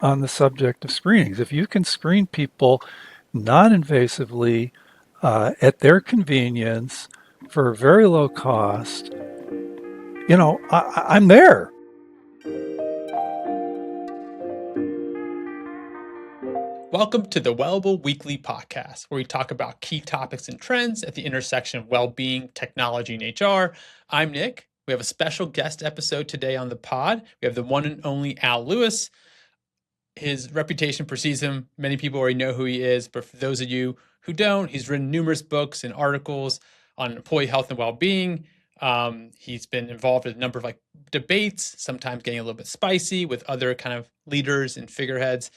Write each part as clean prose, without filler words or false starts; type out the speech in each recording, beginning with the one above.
on the subject of screenings. If you can screen people non-invasively at their convenience for a very low cost, I'm there. Welcome to the Wellable Weekly Podcast, where we talk about key topics and trends at the intersection of well-being, technology, and HR. I'm Nick. We have a special guest episode today on the pod. We have the one and only Al Lewis. His reputation precedes him. Many people already know who he is, but for those of you who don't, he's written numerous books and articles on employee health and well-being. He's been involved in a number of debates, sometimes getting a little bit spicy with other kind of leaders and figureheads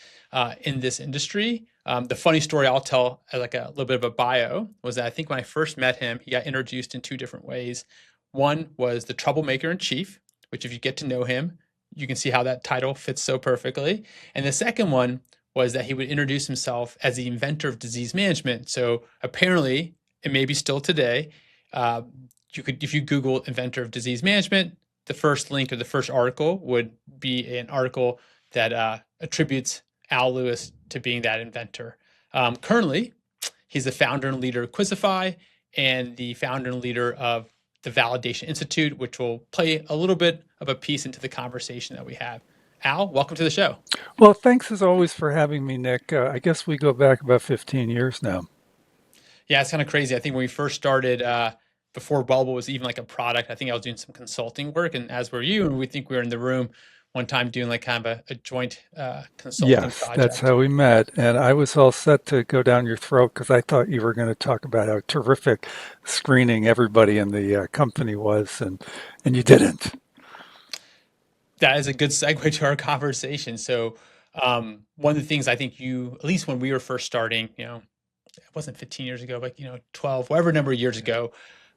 in this industry. The funny story I'll tell as like a little bit of a bio was that I think when I first met him, he got introduced in two different ways. One was the troublemaker in chief, which if you get to know him, you can see how that title fits so perfectly. And the second one was that he would introduce himself as the inventor of disease management. So apparently, and maybe still today, you could, if you Google inventor of disease management, the first link or the first article would be an article that attributes Al Lewis to being that inventor. Currently, he's the founder and leader of Quizzify and the founder and leader of the Validation Institute, which will play a little bit of a piece into the conversation that we have. Al, welcome to the show. Well, thanks as always for having me, Nick. I guess we go back about 15 years now. Yeah, it's kind of crazy. I think when we first started, before Bubble was even like a product, I think I was doing some consulting work, and as were you, and we think we were in the room one time doing like kind of a joint consulting Yes, that's project. how we met. And I was all set to go down your throat because I thought you were going to talk about how terrific screening everybody in the company was, and you didn't. That is a good segue to our conversation. So, one of the things I think you, at least when we were first starting, it wasn't 15 years ago, but 12, whatever number of years ago,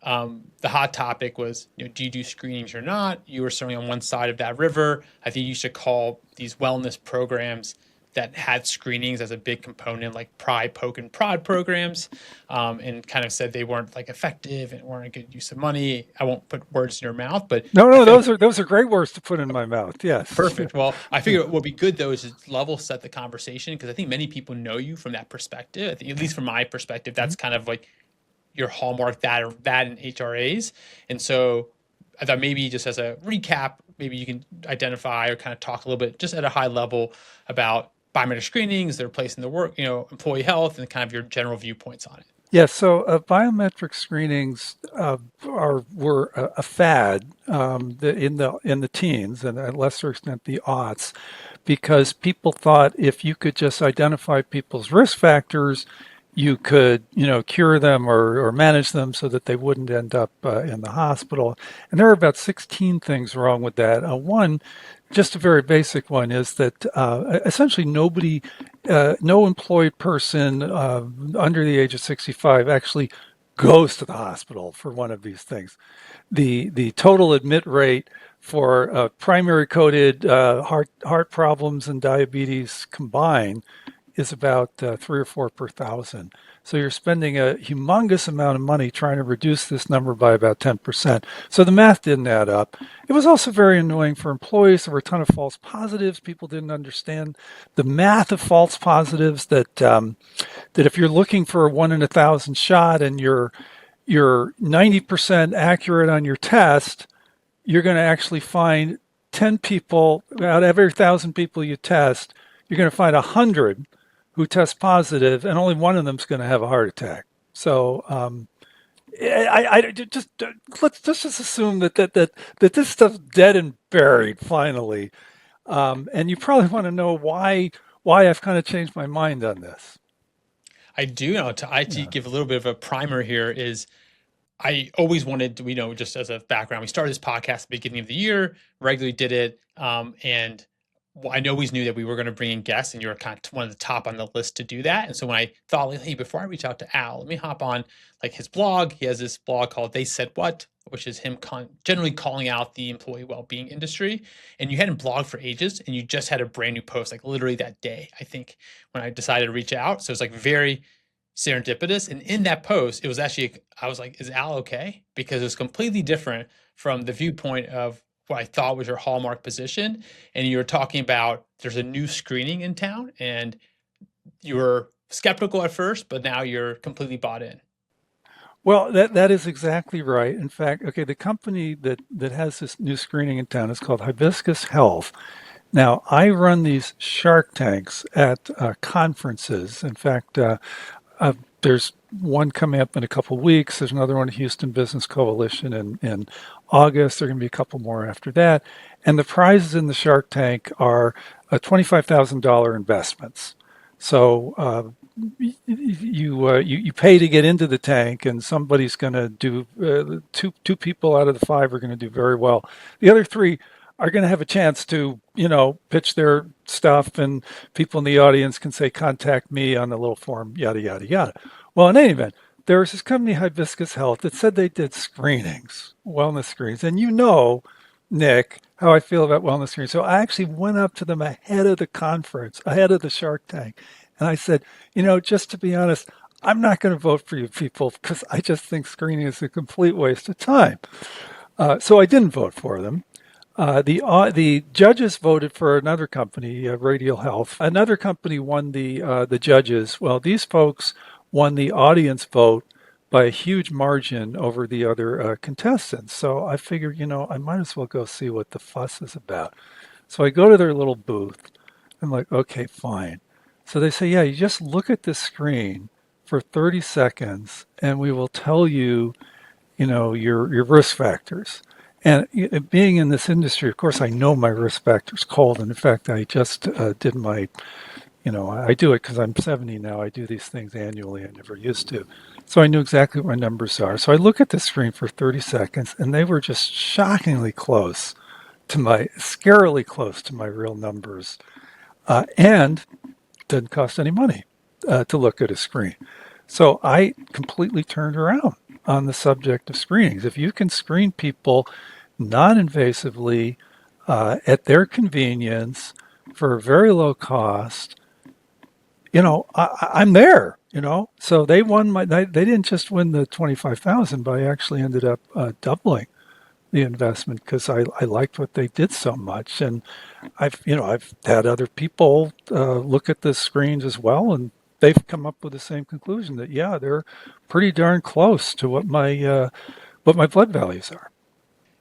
the hot topic was, do you do screenings or not? You were certainly on one side of that river. I think you should call these wellness programs that had screenings as a big component, like pry, poke, and prod programs, and kind of said they weren't like effective and weren't a good use of money. I won't put words in your mouth, but No, I no, feel like those are great words to put in my mouth. Yes. perfect. Well, I figure what would be good though is to level set the conversation because I think many people know you from that perspective. I think, at least from my perspective, that's kind of like your hallmark, that in HRAs. And so I thought maybe just as a recap, maybe you can identify or kind of talk a little bit just at a high level about biometric screenings, their place in the work, employee health, and kind of your general viewpoints on it. Yes, so biometric screenings were a fad in the teens and at lesser extent the aughts, because people thought if you could just identify people's risk factors, you could cure them or manage them so that they wouldn't end up in the hospital. And there are about 16 things wrong with that. One, just a very basic one, is that essentially no employed person under the age of 65 actually goes to the hospital for one of these things. The total admit rate for primary coded heart problems and diabetes combined is about 3 or 4 per thousand. So you're spending a humongous amount of money trying to reduce this number by about 10%. So the math didn't add up. It was also very annoying for employees. There were a ton of false positives. People didn't understand the math of false positives. That if you're looking for a 1 in 1,000 shot and you're 90% accurate on your test, you're going to actually find 10 people out of every 1,000 people you test. You're going to find 100 who test positive, and only one of them is going to have a heart attack. So I just let's just assume that this stuff's dead and buried finally. And you probably want to know why I've kind of changed my mind on this. I do know to Yeah. give a little bit of a primer here is I always wanted to, just as a background, we started this podcast at the beginning of the year, regularly did it. And I always knew that we were going to bring in guests and you were kind of one of the top on the list to do that. And so when I thought, like, hey, before I reach out to Al, let me hop on like his blog. He has this blog called They Said What, which is him generally calling out the employee well-being industry. And you hadn't blogged for ages and you just had a brand new post, like literally that day, I think, when I decided to reach out. So it's like very serendipitous. And in that post, it was actually, I was like, is Al okay? Because it was completely different from the viewpoint of what I thought was your hallmark position. And you were talking about there's a new screening in town and you were skeptical at first, but now you're completely bought in. Well, that is exactly right. In fact, okay, the company that has this new screening in town is called Hibiscus Health. Now, I run these Shark Tanks at conferences. In fact, there's one coming up in a couple of weeks. There's another one at Houston Business Coalition in August. There are going to be a couple more after that. And the prizes in the Shark Tank are $25,000 investments. So you pay to get into the tank, and somebody's going to do two people out of the five are going to do very well. The other three are going to have a chance to pitch their stuff, and people in the audience can say contact me on the little form, yada yada yada. Well, in any event, there was this company Hibiscus Health that said they did screenings, wellness screenings, and Nick, how I feel about wellness screenings. So I actually went up to them ahead of the conference, ahead of the Shark Tank, and I said, just to be honest, I'm not going to vote for you people because I just think screening is a complete waste of time. So I didn't vote for them. The judges voted for another company, Radial Health. Another company won the judges. Well, these folks won the audience vote by a huge margin over the other contestants. So I figured, I might as well go see what the fuss is about. So I go to their little booth. I'm like, okay, fine. So they say, yeah, you just look at this screen for 30 seconds, and we will tell you, your risk factors. And being in this industry, of course, I know my risk factors cold. And in fact, I just did my, I do it because I'm 70 now. I do these things annually. I never used to. So I knew exactly what my numbers are. So I look at the screen for 30 seconds, and they were just shockingly close scarily close to my real numbers. And didn't cost any money to look at a screen. So I completely turned around on the subject of screenings. If you can screen people non-invasively at their convenience for a very low cost, I'm there. So they won they didn't just win the 25,000, but I actually ended up doubling the investment because I liked what they did so much. And I've had other people look at the screens as well, and they've come up with the same conclusion that yeah, they're pretty darn close to what my blood values are.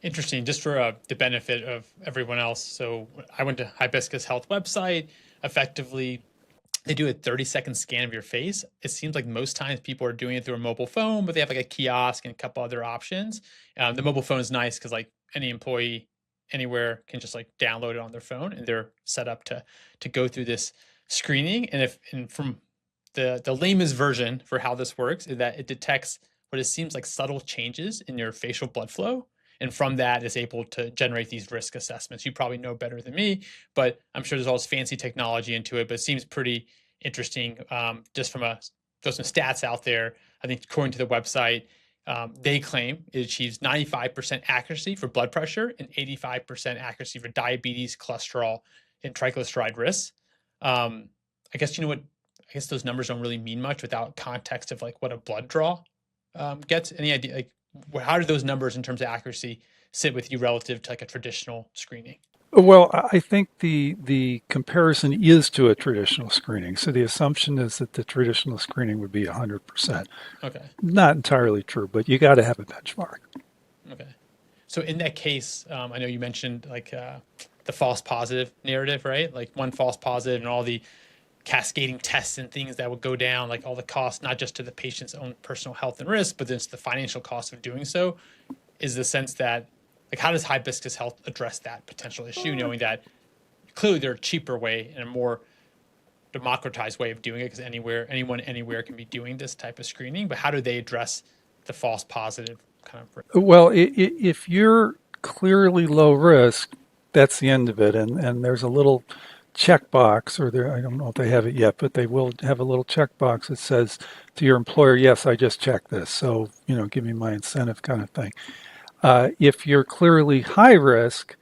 Interesting, just for the benefit of everyone else. So I went to Hibiscus Health website. Effectively, they do a 30-second scan of your face. It seems like most times people are doing it through a mobile phone, but they have like a kiosk and a couple other options. The mobile phone is nice because like any employee anywhere can just like download it on their phone, and they're set up to go through this screening. And from the lamest version for how this works is that it detects what it seems like subtle changes in your facial blood flow. And from that is able to generate these risk assessments. You probably know better than me, but I'm sure there's all this fancy technology into it, but it seems pretty interesting. Just from throw some stats out there. I think according to the website, they claim it achieves 95% accuracy for blood pressure and 85% accuracy for diabetes, cholesterol, and triglyceride risks. I guess you know what? I guess those numbers don't really mean much without context of like what a blood draw gets. Any idea? Like, how do those numbers in terms of accuracy sit with you relative to like a traditional screening? Well, I think the comparison is to a traditional screening. So the assumption is that the traditional screening would be 100%. Okay. Not entirely true, but you got to have a benchmark. Okay. So in that case, I know you mentioned like the false positive narrative, right? Like one false positive and all the cascading tests and things that would go down, like all the costs, not just to the patient's own personal health and risk, but then it's the financial cost of doing so. Is the sense that, like, how does Hibiscus Health address that potential issue, knowing that clearly there's a cheaper way and a more democratized way of doing it because anyone, anywhere can be doing this type of screening, but how do they address the false positive kind of? Well, if you're clearly low risk, that's the end of it. And there's a little checkbox, or I don't know if they have it yet, but they will have a little checkbox that says to your employer, yes, I just checked this. So, give me my incentive kind of thing. If you're clearly high risk,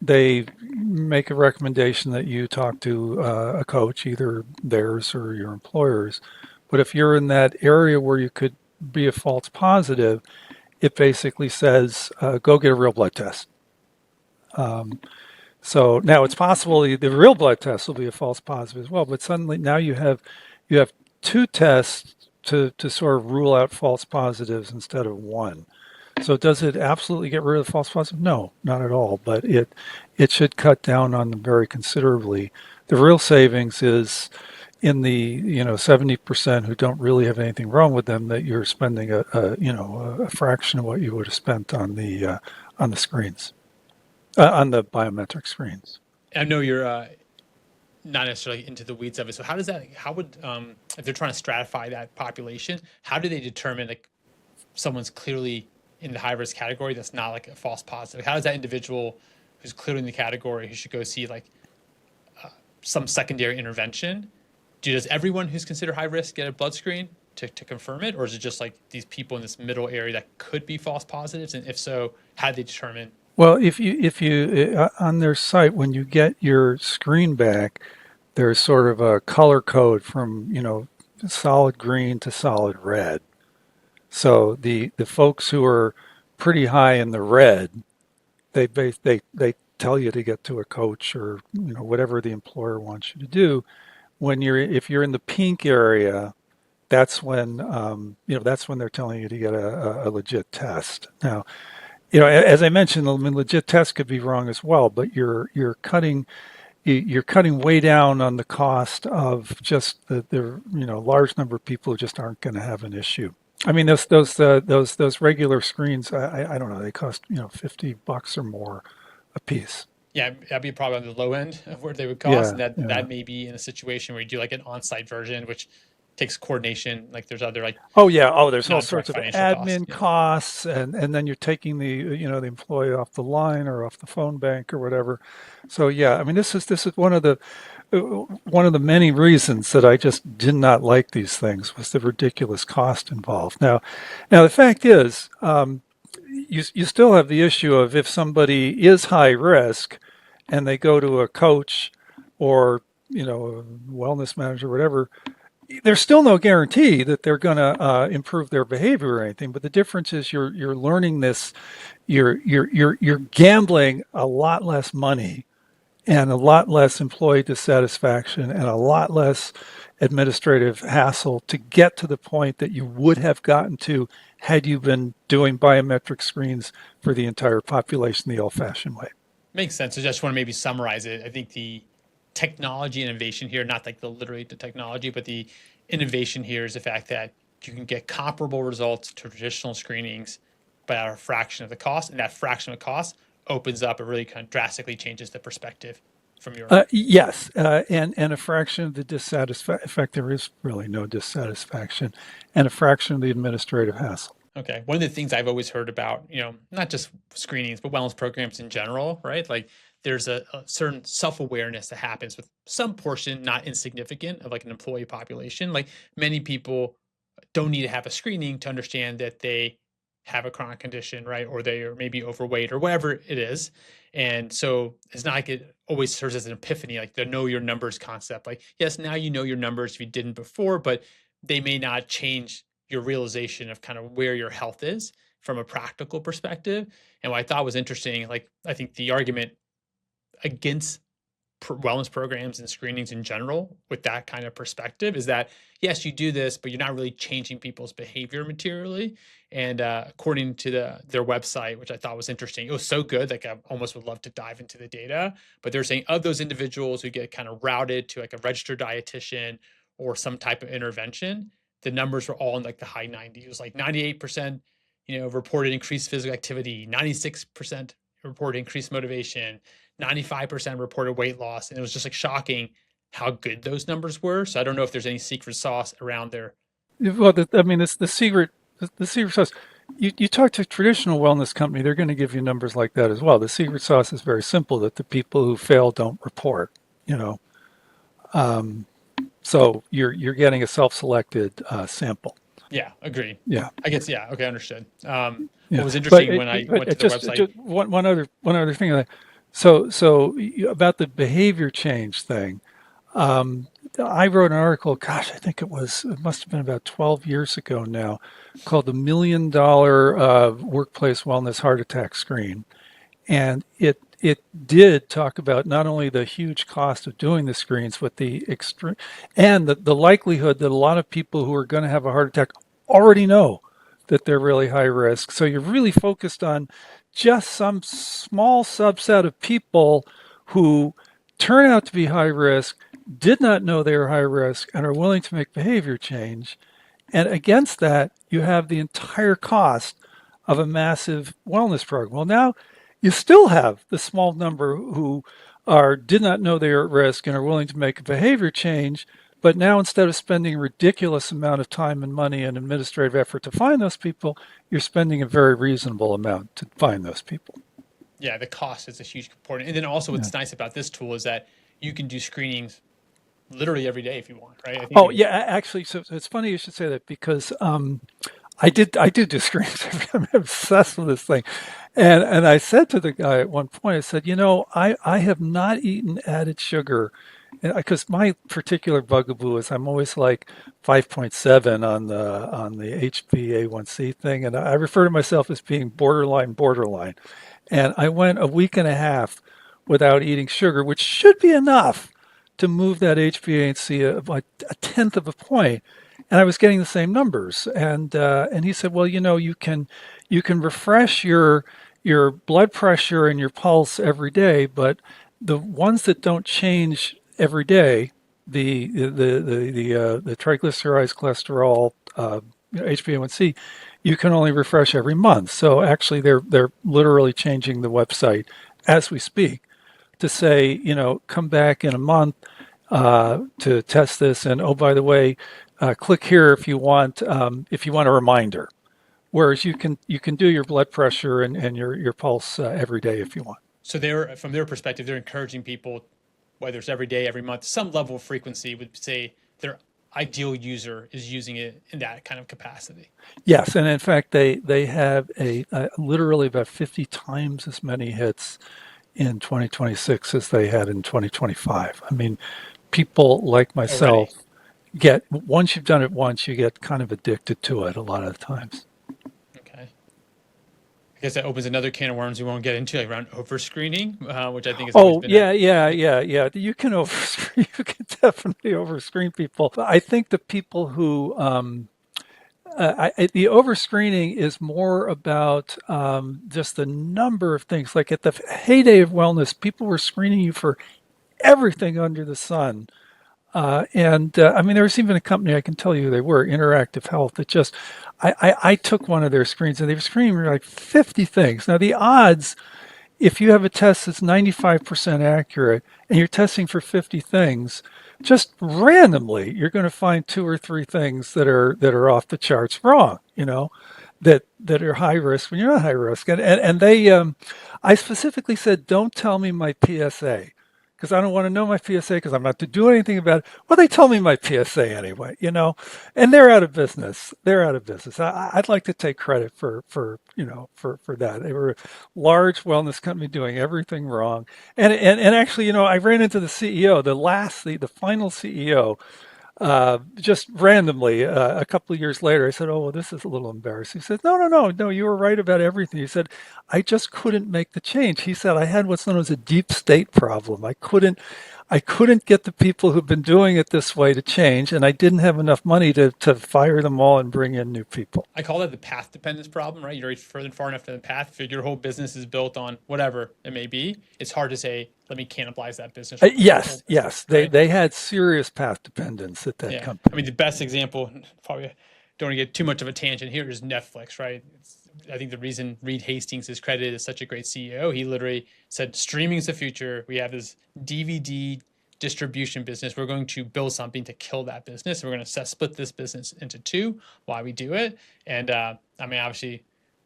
they make a recommendation that you talk to a coach, either theirs or your employer's. But if you're in that area where you could be a false positive, it basically says, go get a real blood test. So now it's possible the real blood test will be a false positive as well, but suddenly now you have two tests to sort of rule out false positives instead of one. So does it absolutely get rid of the false positive? No, not at all, but it should cut down on them very considerably. The real savings is in the 70% who don't really have anything wrong with them, that you're spending a fraction of what you would have spent on the screens, on the biometric screens. I know you're not necessarily into the weeds of it. So how does that? How would if they're trying to stratify that population? How do they determine like someone's clearly in the high risk category that's not like a false positive? How does that individual who's clearly in the category who should go see like some secondary intervention? Does everyone who's considered high risk get a blood screen to confirm it, or is it just like these people in this middle area that could be false positives? And if so, how do they determine? Well, if you on their site, when you get your screen back, there's sort of a color code from solid green to solid red. So the folks who are pretty high in the red, they tell you to get to a coach or whatever the employer wants you to do. When if you're in the pink area, that's when that's when they're telling you to get a legit test. Now, as I mentioned, I mean, legit tests could be wrong as well, but you're cutting way down on the cost of just the large number of people who just aren't going to have an issue. I mean, those regular screens, I don't know, they cost $50 or more a piece. Yeah, that'd be probably on the low end of where they would cost, Yeah, and that yeah. that may be in a situation where you do like an on-site version, which takes coordination. Like there's other like Oh yeah. Oh, there's all non-direct sorts of financial costs. admin Yeah, costs, and then you're taking the employee off the line or off the phone bank or whatever. So yeah, I mean, this is one of the many reasons that I just did not like these things was the ridiculous cost involved. Now the fact is, you still have the issue of if somebody is high risk and they go to a coach or a wellness manager, whatever, there's still no guarantee that they're going to improve their behavior or anything. But the difference is you're learning this, you're gambling a lot less money and a lot less employee dissatisfaction and a lot less administrative hassle to get to the point that you would have gotten to had you been doing biometric screens for the entire population the old-fashioned way. makes sense. So just want to maybe summarize it. I think the technology innovation here, not like the literally the technology, but the innovation here is the fact that you can get comparable results to traditional screenings, but at a fraction of the cost, and that fraction of the cost opens up. It really kind of drastically changes the perspective from your. Yes, and a fraction of the dissatisfaction. In fact, there is really no dissatisfaction, and a fraction of the administrative hassle. Okay. One of the things I've always heard about, not just screenings, but wellness programs in general, right? Like there's a certain self-awareness that happens with some portion, not insignificant, of like an employee population. Like many people don't need to have a screening to understand that they have a chronic condition, right? Or they are maybe overweight or whatever it is. And so it's not like it always serves as an epiphany, like the know your numbers concept. Like, yes, now you know your numbers if you didn't before, but they may not change your realization of kind of where your health is from a practical perspective. And what I thought was interesting, like I think the argument against wellness programs and screenings in general with that kind of perspective is that yes, you do this, but you're not really changing people's behavior materially. And according to their website, which I thought was interesting, it was so good, like I almost would love to dive into the data. But they're saying of those individuals who get kind of routed to like a registered dietitian or some type of intervention, the numbers were all in like the high 90s. It was like 98%, reported increased physical activity, 96% reported increased motivation, 95% reported weight loss. And it was just like shocking how good those numbers were. So I don't know if there's any secret sauce around there. Well, I mean, it's the secret sauce. You talk to a traditional wellness company, they're going to give you numbers like that as well. The secret sauce is very simple: that the people who fail don't report. You know, so you're getting a self-selected sample. Yeah, agree. Yeah, I guess, yeah. Okay, understood. What yeah. was But interesting when I went to their website. just one other thing. About the behavior change thing. I wrote an article, gosh, I think it must have been about 12 years ago now, called the $1 Million Workplace Wellness Heart Attack Screen. And it did talk about not only the huge cost of doing the screens, but the extreme and the likelihood that a lot of people who are going to have a heart attack already know that they're really high risk. So you're really focused on just some small subset of people who turn out to be high risk, did not know they were high risk, and are willing to make behavior change. And against that, you have the entire cost of a massive wellness program. Well, now you still have the small number who did not know they were at risk and are willing to make a behavior change. But now instead of spending a ridiculous amount of time and money and administrative effort to find those people, you're spending a very reasonable amount to find those people. Yeah, the cost is a huge component. And then also Yeah. what's nice about this tool is that you can do screenings literally every day if you want, right? I think Oh they, yeah, actually, so it's funny you should say that because I did do screens. I'm obsessed with this thing. And I said to the guy at one point, I said, I have not eaten added sugar because my particular bugaboo is I'm always like 5.7 on the HbA1c thing. And I refer to myself as being borderline. And I went a week and a half without eating sugar, which should be enough to move that HbA1c by a tenth of a point, and I was getting the same numbers. And he said, well, you can refresh your blood pressure and your pulse every day, but the ones that don't change every day, the triglycerides, cholesterol, HbA1c, you can only refresh every month. So actually, they're literally changing the website as we speak to say, come back in a month to test this, and oh, by the way, click here if you want a reminder. Whereas you can do your blood pressure and your pulse every day if you want. so they're from their perspective, they're encouraging people, whether it's every day, every month, some level of frequency would say their ideal user is using it in that kind of capacity. Yes, and in fact, they have literally about 50 times as many hits in 2026 as they had in 2025. I mean, people like myself Already. get once you've done it once, you get kind of addicted to it a lot of the times. Okay. I guess that opens another can of worms we won't get into, like around overscreening, which I think has always Oh been a yeah, yeah, yeah, yeah. You can you can definitely overscreen people. I think the people who the overscreening is more about just the number of things. Like at the heyday of wellness, people were screening you for everything under the sun. And I mean, there was even a company I can tell you who they were, Interactive Health, that just I took one of their screens and they were screening me like 50 things. Now the odds if you have a test that's 95% accurate and you're testing for 50 things, just randomly, you're going to find two or three things that are off the charts wrong, that are high risk when you're not high risk. And I specifically said, don't tell me my PSA because I don't want to know my PSA because I'm not to do anything about it. Well, they told me my PSA anyway, and they're out of business. They're out of business. I'd like to take credit for that. They were a large wellness company doing everything wrong. And actually, I ran into the CEO, the final CEO, just randomly a couple of years later. I said, "Oh, well, this is a little embarrassing." He said, "No, no, no, no. You were right about everything." He said, "I just couldn't make the change." He said, "I had what's known as a deep state problem. I couldn't get the people who've been doing it this way to change, and I didn't have enough money to fire them all and bring in new people." I call that the path dependence problem, right? You're further far enough to the path. If your whole business is built on whatever it may be, it's hard to say, let me cannibalize that business with my whole Yes, business, yes, they right? they had serious path dependence at that Yeah. I company. mean, the best example, probably don't want to get too much of a tangent here, is Netflix, right? I think the reason Reed Hastings is credited as such a great CEO, he literally said, streaming is the future. We have this DVD distribution business. We're going to build something to kill that business. We're going to split this business into two while we do it. And I mean, obviously,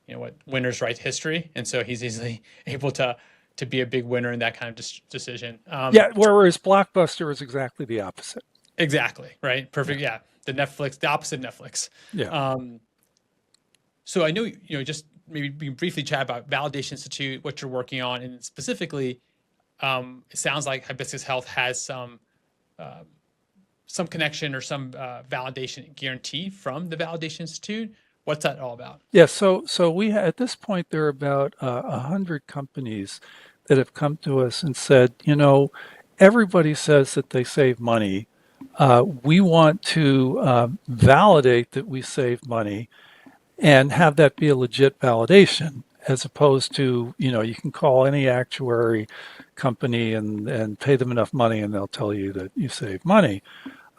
what winners write history. And so he's easily able to be a big winner in that kind of decision. Yeah, whereas Blockbuster was exactly the opposite. Exactly. Right. Yeah, Perfect. Yeah. The opposite Netflix. yeah. Um, so I know, just maybe we can briefly chat about Validation Institute, what you're working on, and specifically, it sounds like Hibiscus Health has uh, some connection or some validation guarantee from the Validation Institute. What's that all about? Yeah, so at this point there are about 100 companies that have come to us and said, everybody says that they save money. We want to validate that we save money and have that be a legit validation, as opposed to, you can call any actuary company and pay them enough money and they'll tell you that you save money.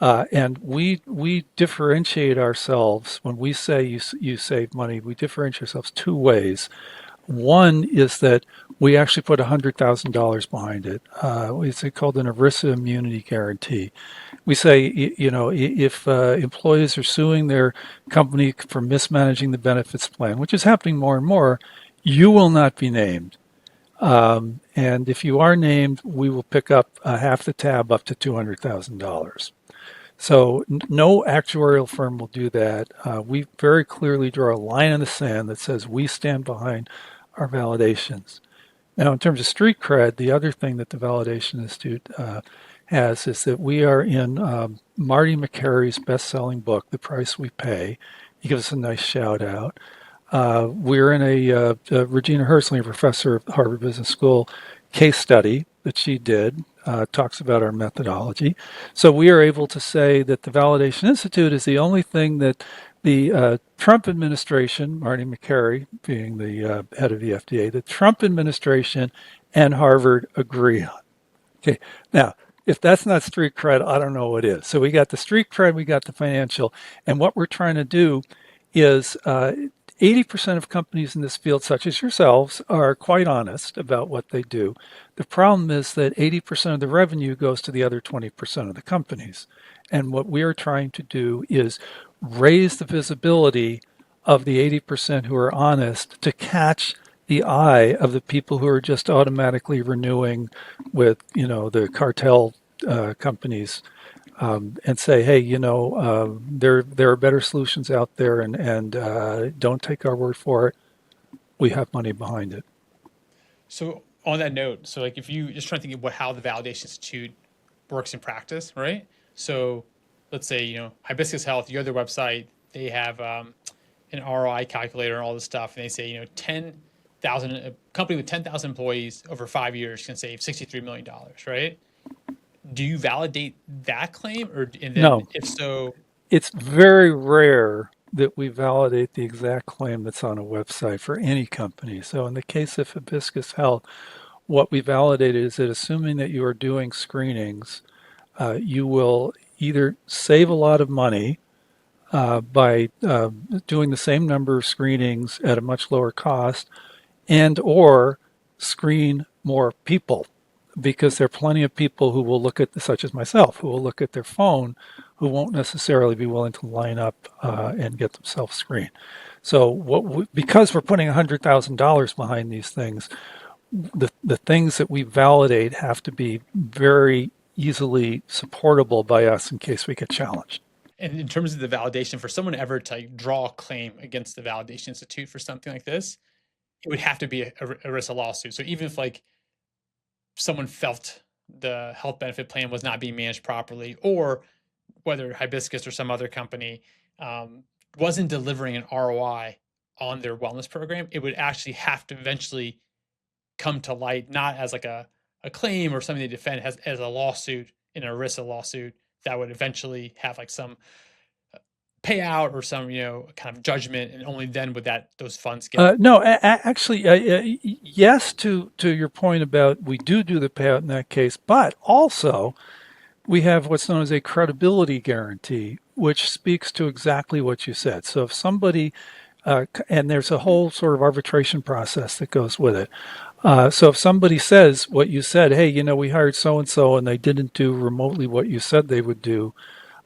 And we differentiate ourselves when we say you save money. We differentiate ourselves two ways. One is that we actually put $100,000 behind it. It's called an ERISA immunity guarantee. We say, if employees are suing their company for mismanaging the benefits plan, which is happening more and more, you will not be named. And if you are named, we will pick up half the tab up to $200,000. So no actuarial firm will do that. We very clearly draw a line in the sand that says we stand behind our validations. Now, in terms of street cred, the other thing that the Validation Institute has is that we are in Marty McCary's best-selling book, The Price We Pay. He gives us a nice shout out. We're in a Regina Hersling, professor of Harvard Business School, case study that she did, talks about our methodology. So we are able to say that the Validation Institute is the only thing that the Trump administration, Marty McCary being the head of the FDA, the Trump administration and Harvard agree on. Okay, now, if that's not street cred, I don't know what is. So we got the street cred, we got the financial, and what we're trying to do is 80% of companies in this field, such as yourselves, are quite honest about what they do. The problem is that 80% of the revenue goes to the other 20% of the companies. And what we are trying to do is raise the visibility of the 80% who are honest to catch the eye of the people who are just automatically renewing with, the cartel companies, and say, hey, there are better solutions out there, and don't take our word for it. We have money behind it. So on that note, so like if you just trying to think of how the Validation Institute works in practice, right? So let's say, Hibiscus Health, your other website, they have an ROI calculator and all this stuff, and they say, 10,000, a company with 10,000 employees over 5 years can save $63 million, right? Do you validate that claim, and then No, if so, it's very rare that we validate the exact claim that's on a website for any company. So in the case of Hibiscus Health, what we validated is that assuming that you are doing screenings, you will either save a lot of money by doing the same number of screenings at a much lower cost, and or screen more people, because there are plenty of people who will look at, such as myself, who will look at their phone, who won't necessarily be willing to line up and get themselves screened. So because we're putting $100,000 behind these things, the things that we validate have to be very easily supportable by us in case we get challenged. and in terms of the validation, for someone ever to draw a claim against the Validation Institute for something like this, it would have to be a risk of lawsuit. So even if like someone felt the health benefit plan was not being managed properly, or whether Hibiscus or some other company wasn't delivering an ROI on their wellness program, it would actually have to eventually come to light, not as like a claim or something to defend, as a lawsuit, in a ERISA lawsuit that would eventually have like some payout or some kind of judgment, and only then would those funds get. No, actually, yes to your point about we do the payout in that case, but also we have what's known as a credibility guarantee, which speaks to exactly what you said. So if somebody, and there's a whole sort of arbitration process that goes with it. So if somebody says what you said, hey, we hired so and so and they didn't do remotely what you said they would do,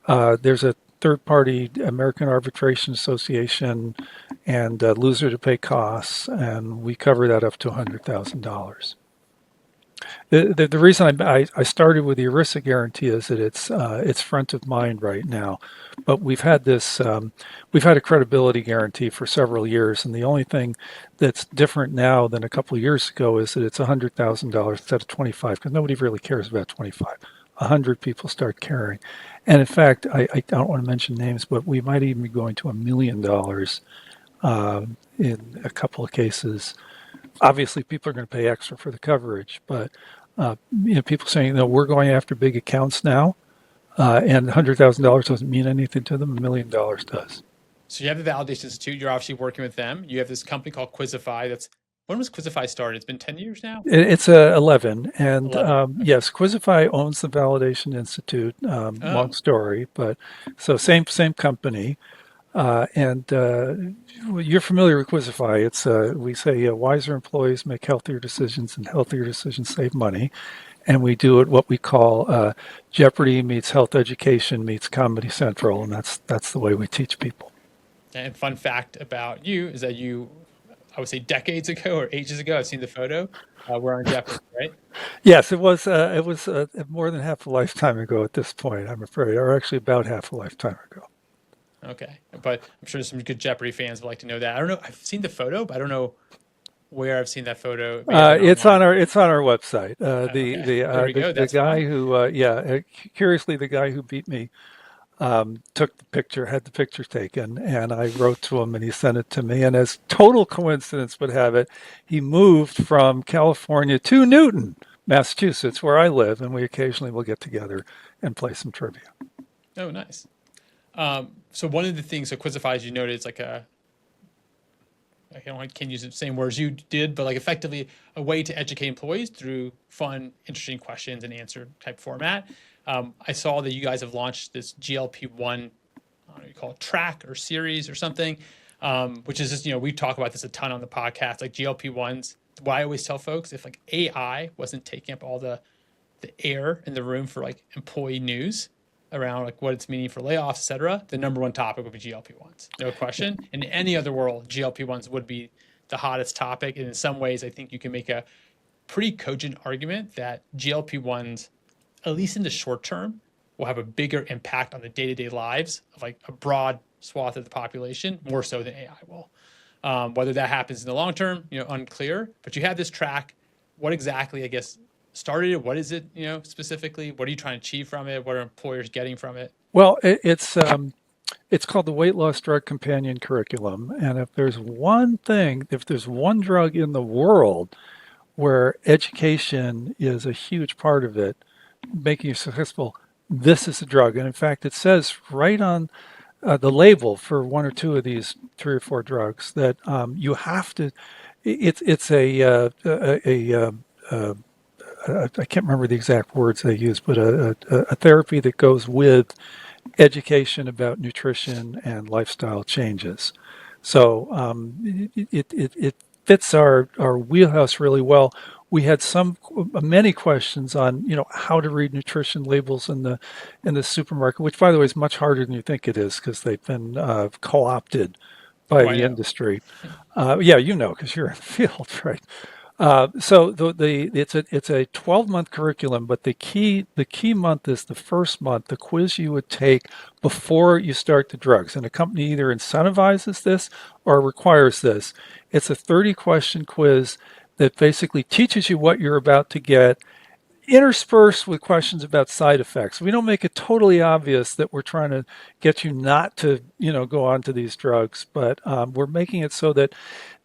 there's a third party American Arbitration Association and loser to pay costs, and we cover that up to $100,000. The reason I started with the ERISA guarantee is that it's front of mind right now, but we've had a credibility guarantee for several years, and the only thing that's different now than a couple of years ago is that it's $100,000 instead of 25, because nobody really cares about 25. 100 people start caring, and in fact, I don't want to mention names, but we might even be going to $1 million in a couple of cases obviously people are going to pay extra for the coverage, but people saying, we're going after big accounts now, and $100,000 doesn't mean anything to them. $1 million does. So you have the Validation Institute. You're obviously working with them. You have this company called Quizzify. That's when was Quizzify started? It's been 10 years now. It's a 11, and 11. Okay. yes, Quizify owns the Validation Institute. Long Oh, story, but so same company. And you're familiar with Quizify. It's we say wiser employees make healthier decisions, and healthier decisions save money. And we do it what we call Jeopardy meets health education meets Comedy Central, and that's the way we teach people. and fun fact about you is that you, I would say decades ago or ages ago, I've seen the photo. We're on Jeopardy, right? Yes, it was more than half a lifetime ago at this point, I'm afraid, or actually about half a lifetime ago. Okay. But I'm sure some good Jeopardy fans would like to know that. I don't know. I've seen the photo, but I don't know where I've seen that photo. It may have been online. It's on our website. Okay. There we go. The That's guy fun. who curiously, the guy who beat me took the picture, had the picture taken, and I wrote to him and he sent it to me. And as total coincidence would have it, he moved from California to Newton, Massachusetts, where I live, and we occasionally will get together and play some trivia. Oh, nice. So one of the things, so Quizify, as you noted, it's like I can't use the same words you did, but like effectively a way to educate employees through fun, interesting questions and answer type format. I saw that you guys have launched this GLP-1, I don't know, you call it track or series or something, which is just, we talk about this a ton on the podcast, like GLP-1s. What I always tell folks, if like AI wasn't taking up all the air in the room for like employee news around like what it's meaning for layoffs, et cetera, the number one topic would be GLP-1s, no question. In any other world, GLP-1s would be the hottest topic. And in some ways, I think you can make a pretty cogent argument that GLP-1s, at least in the short term, will have a bigger impact on the day-to-day lives of like a broad swath of the population, more so than AI will. Whether that happens in the long term, unclear. But you have this track. What exactly, I guess, started it? What is it, specifically? What are you trying to achieve from it? What are employers getting from it? Well, it's called the Weight Loss Drug Companion Curriculum, and if there's one drug in the world where education is a huge part of it, making you successful, this is the drug. And in fact, it says right on the label for one or two of these three or four drugs that you have to. It's I can't remember the exact words they use, but a therapy that goes with education about nutrition and lifestyle changes. So it fits our wheelhouse really well. We had many questions on how to read nutrition labels in the supermarket, which by the way is much harder than you think it is because they've been co-opted by Oh, I the know. industry. Yeah, because you're in the field, right? So it's a 12-month curriculum, but the key month is the first month, the quiz you would take before you start the drugs. And a company either incentivizes this or requires this. It's a 30-question quiz that basically teaches you what you're about to get, interspersed with questions about side effects. We don't make it totally obvious that we're trying to get you not to, go on to these drugs, but we're making it so that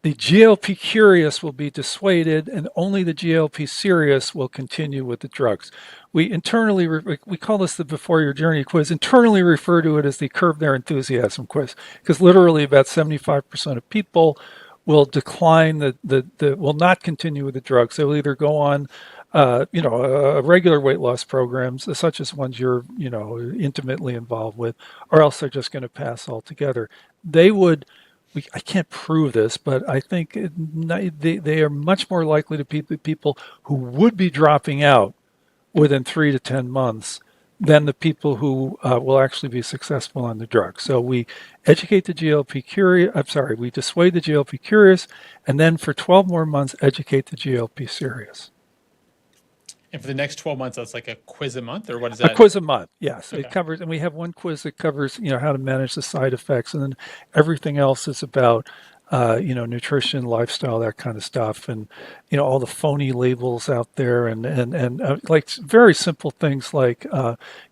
the GLP curious will be dissuaded, and only the GLP serious will continue with the drugs. We internally we call this the Before Your Journey quiz. Internally refer to it as the Curb Their Enthusiasm quiz, because literally about 75% of people will decline will not continue with the drugs. They will either go on regular weight loss programs, such as ones you're, intimately involved with, or else they're just going to pass altogether. They would, I can't prove this, but I think they are much more likely to be the people who would be dropping out within 3 to 10 months than the people who will actually be successful on the drug. So we educate the GLP curious, I'm sorry, we dissuade the GLP curious, and then for 12 more months, educate the GLP serious. And for the next 12 months, that's like a quiz a month, or what is A that? quiz a month, yes. It Okay. covers, and we have one quiz that covers, how to manage the side effects, and then everything else is about nutrition, lifestyle, that kind of stuff, and all the phony labels out there, and like very simple things like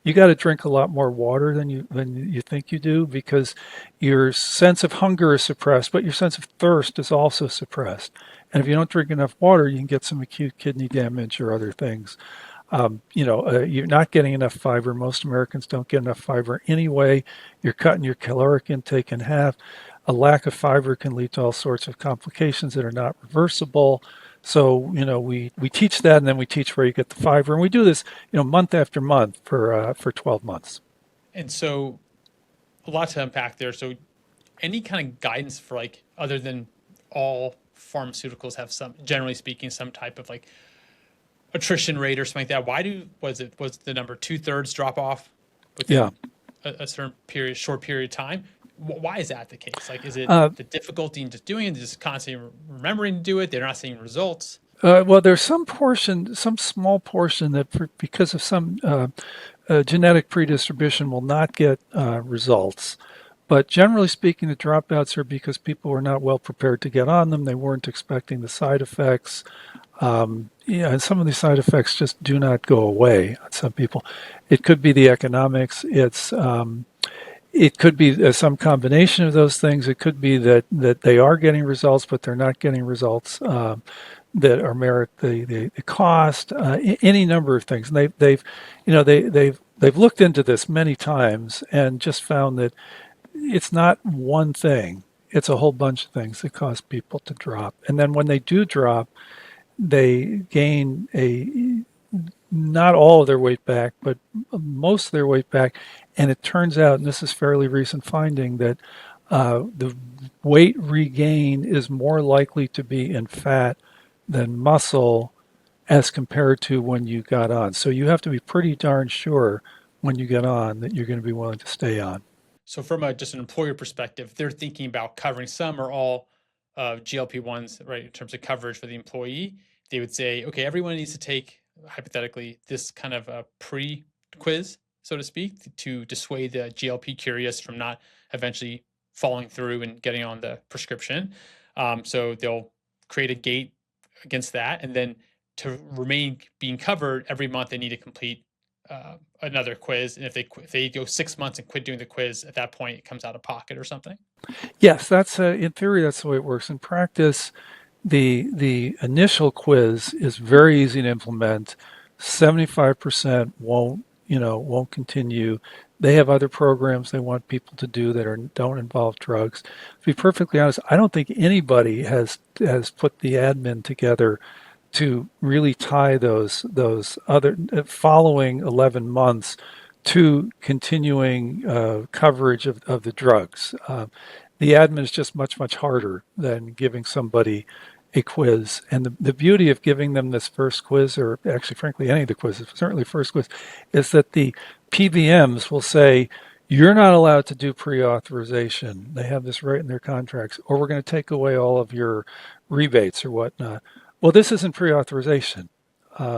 you got to drink a lot more water than you think you do because your sense of hunger is suppressed, but your sense of thirst is also suppressed. And if you don't drink enough water, you can get some acute kidney damage or other things. You're not getting enough fiber. Most Americans don't get enough fiber anyway. You're cutting your caloric intake in half. A lack of fiber can lead to all sorts of complications that are not reversible. So, we teach that, and then we teach where you get the fiber. And we do this, month after month for 12 months. And so a lot to unpack there. So any kind of guidance for like other than all pharmaceuticals have some, generally speaking, some type of like attrition rate or something like that. Why was the number 2/3 drop off Yeah. within a certain period, short period of time? Why is that the case? Like, is it Uh, the difficulty in just doing it, just constantly remembering to do it? They're not seeing results. well, there's some portion, some small portion that, because of some genetic predisposition, will not get results. But generally speaking, the dropouts are because people were not well prepared to get on them. They weren't expecting the side effects. And some of these side effects just do not go away on some people. It could be the economics. It could be some combination of those things. It could be that they are getting results, but they're not getting results that are merit the cost. Any number of things. And they've looked into this many times and just found that it's not one thing. It's a whole bunch of things that cause people to drop. And then when they do drop, they gain not all of their weight back, but most of their weight back. And it turns out, and this is fairly recent finding, that the weight regain is more likely to be in fat than muscle as compared to when you got on. So you have to be pretty darn sure when you get on that you're going to be willing to stay on. So from just an employer perspective, they're thinking about covering some or all of GLP-1s, right, in terms of coverage for the employee. They would say, okay, everyone needs to take, hypothetically, this kind of a pre-quiz, so to speak, to dissuade the GLP curious from not eventually following through and getting on the prescription. So they'll create a gate against that. And then to remain being covered every month, they need to complete another quiz. And if they go 6 months and quit doing the quiz, at that point, it comes out of pocket or something. Yes, that's in theory, that's the way it works. In practice, the initial quiz is very easy to implement. 75% won't continue. They have other programs they want people to do that don't involve drugs. To be perfectly honest, I don't think anybody has put the admin together to really tie those other following 11 months to continuing coverage of the drugs. The admin is just much harder than giving somebody a quiz. And the beauty of giving them this first quiz, or actually, frankly, any of the quizzes, certainly first quiz, is that the PBMs will say, you're not allowed to do pre-authorization. They have this right in their contracts, or we're going to take away all of your rebates or whatnot. Well, this isn't pre-authorization.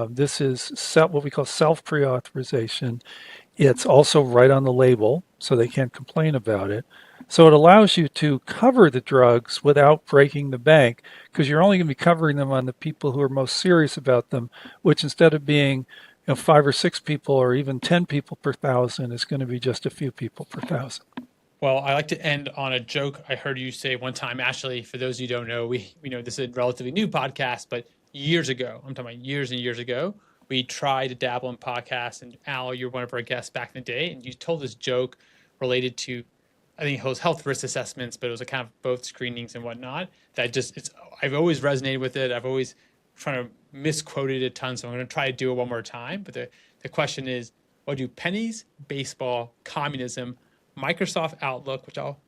This is what we call self-pre-authorization. It's also right on the label, so they can't complain about it. So it allows you to cover the drugs without breaking the bank because you're only going to be covering them on the people who are most serious about them, which instead of being 5 or 6 people or even 10 people per thousand is going to be just a few people per thousand. Well, I like to end on a joke I heard you say one time. Ashley, for those of you who don't know, we know this is a relatively new podcast, but years ago, I'm talking about years and years ago, we tried to dabble in podcasts. And Al, you're one of our guests back in the day, and you told this joke related to, I think it was health risk assessments, but it was a kind of both screenings and whatnot. I've always resonated with it. I've always trying to misquote it a ton, so I'm going to try to do it one more time. But the question is, what do pennies, baseball, communism, Microsoft Outlook, which I'll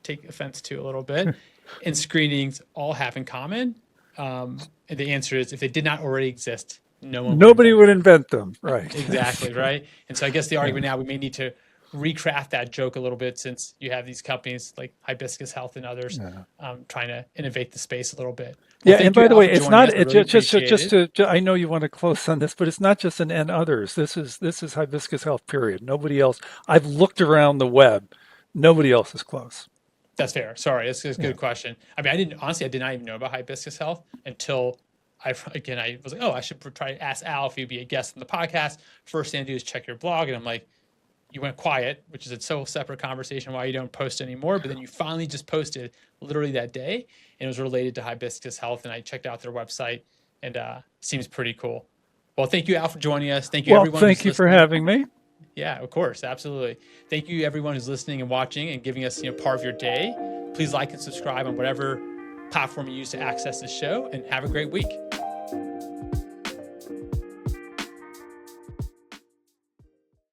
take offense to a little bit, and screenings all have in common? And the answer is, if they did not already exist, no one would Nobody invent would them. invent them, right? Exactly, right? And so I guess the argument now, we may need to recraft that joke a little bit, since you have these companies like Hibiscus Health and others Yeah. trying to innovate the space a little bit. Well, Yeah, and thank you, by the Al, way, for it's joining not us. I it really just appreciate it. I know you want to close on this, but it's not just an and others. This is Hibiscus Health. Period. Nobody else. I've looked around the web. Nobody else is close. That's fair. Sorry, it's a Yeah. good question. I mean, I did not even know about hibiscus health until I was like, oh, I should try to ask Al if he'd be a guest on the podcast. First thing I do is check your blog, and I'm like, you went quiet, which is a so separate conversation why you don't post anymore. But then you finally just posted literally that day, and it was related to hibiscus health. And I checked out their website, and seems pretty cool. Well, thank you, Al, for joining us. Thank you, Well, everyone thank who's you for listening. having me. Yeah, of course, absolutely. Thank you, everyone who's listening and watching and giving us part of your day. Please like and subscribe on whatever platform you use to access this show, and have a great week.